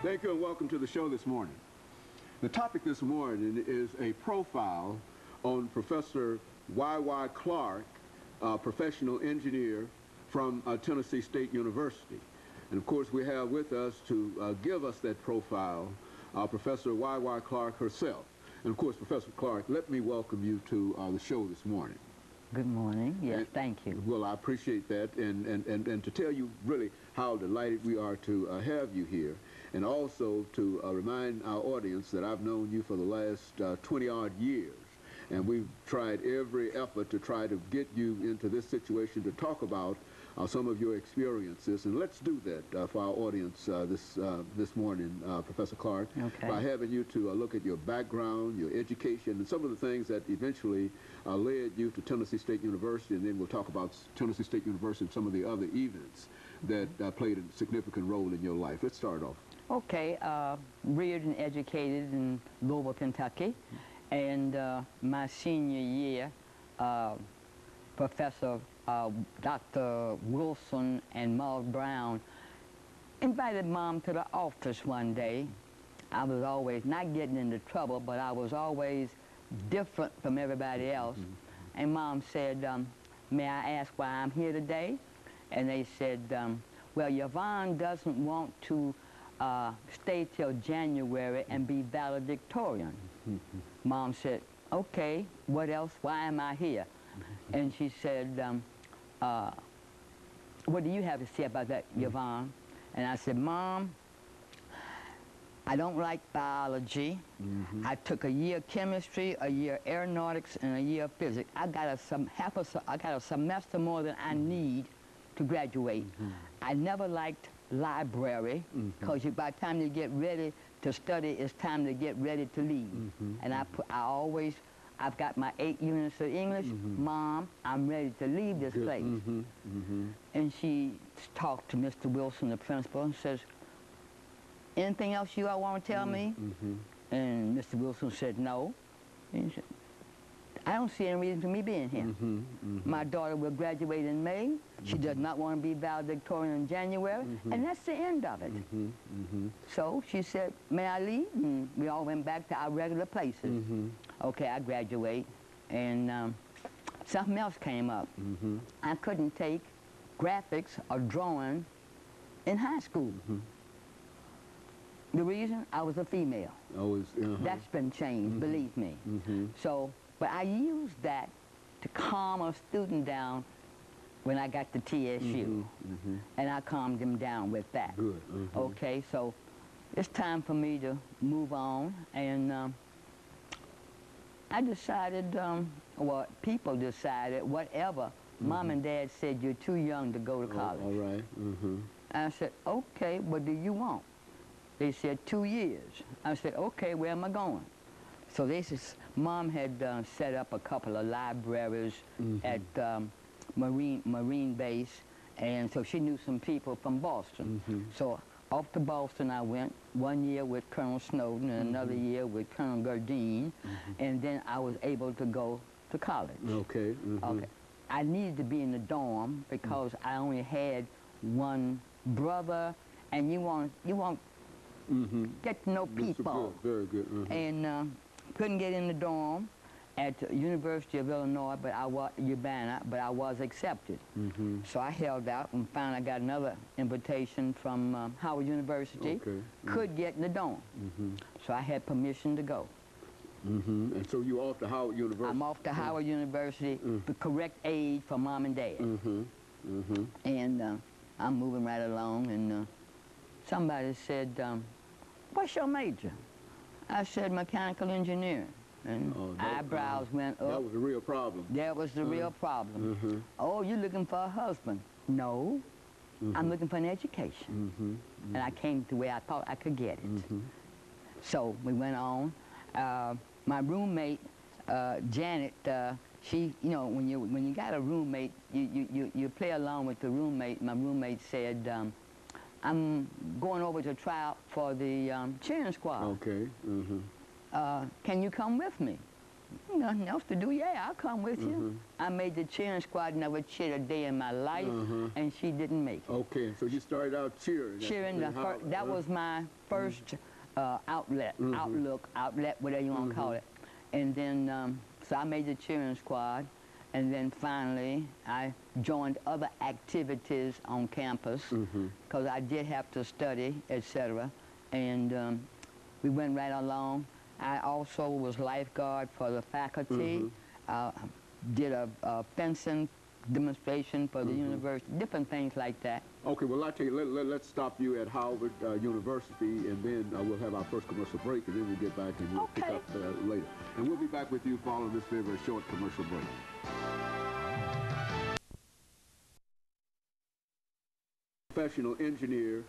Thank you and welcome to the show this morning. The topic this morning is a profile on Professor YClark, professional engineer from Tennessee State University. And of course we have with us to give us that profile Professor YClark herself. And of course, Professor Clark, let me welcome you to the show this morning. Good morning. Yes, thank you. Well, I appreciate that, and to tell you really how delighted we are to have you here, and also to remind our audience that I've known you for the last 20-odd years, and we've tried every effort to try to get you into this situation to talk about some of your experiences, and let's do that for our audience this morning, Professor Clark, by having you to look at your background, your education, and some of the things that eventually led you to Tennessee State University, and then we'll talk about Tennessee State University and some of the other events that played a significant role in your life. Let's start off. Okay, reared and educated in Louisville, Kentucky, and my senior year, Professor Dr. Wilson and Maud Brown invited Mom to the office one day. I was always not getting into trouble, but I was always different from everybody else. And Mom said, may I ask why I'm here today? And they said, well, Yvonne doesn't want to stay till January and be valedictorian. Mom said, okay, what else? Why am I here? And she said, what do you have to say about that, Yvonne? And I said, Mom, I don't like biology. I took a year of chemistry, a year of aeronautics, and a year of physics. I got a semester more than I need to graduate. I never liked library, because by the time you get ready to study, it's time to get ready to leave. And I've got my 8 units of English. Mom, I'm ready to leave this place. And she talked to Mr. Wilson, the principal, and says, anything else you all want to tell me? And Mr. Wilson said, no. And she said, I don't see any reason for me being here. My daughter will graduate in May. She does not want to be valedictorian in January, and that's the end of it. So she said, may I leave? And we all went back to our regular places. Okay, I graduate, and something else came up. I couldn't take graphics or drawing in high school. The reason? I was a female. That's been changed, believe me. So, but I used that to calm a student down when I got to TSU. And I calmed them down with that. Good. Okay, so it's time for me to move on, and I decided, well, people decided, whatever. Mom and Dad said, you're too young to go to college. All right. I said, okay, what do you want? They said 2 years. I said, okay, where am I going? So they said, Mom had set up a couple of libraries at Marine Base, and so she knew some people from Boston. So off to Boston I went, 1 year with Colonel Snowden and another year with Colonel Gardine, and then I was able to go to college. Okay. I needed to be in the dorm because I only had one brother, and you want get to know people. Very good. And couldn't get in the dorm at the University of Illinois, but I was Urbana, but I was accepted. So I held out and finally I got another invitation from Howard University. Could get in the dorm. So I had permission to go. And so you're off to Howard University? I'm off to Howard University, the correct age for Mom and Dad. And I'm moving right along, and somebody said, what's your major? I said, mechanical engineering. And eyebrows went up. That was the real problem. That was the real problem. Oh, you're looking for a husband? No, I'm looking for an education. And I came to where I thought I could get it. So we went on. My roommate, Janet, she, you know, when you got a roommate, you play along with the roommate. My roommate said, I'm going over to try out for the cheering squad. Can you come with me? Nothing else to do. Yeah, I'll come with you. I made the cheering squad, never cheered a day in my life, and she didn't make it. Okay, so you started out cheering. Cheering, that was my first outlet, outlet, whatever you want to call it. And then, so I made the cheering squad, and then finally I joined other activities on campus because I did have to study, etc. And we went right along. I also was lifeguard for the faculty, did a fencing demonstration for the university, different things like that. Okay, well, I tell you, let's stop you at Howard University, and then we'll have our first commercial break, and then we'll get back and we'll pick up later. And we'll be back with you following this very, very short commercial break. Professional engineer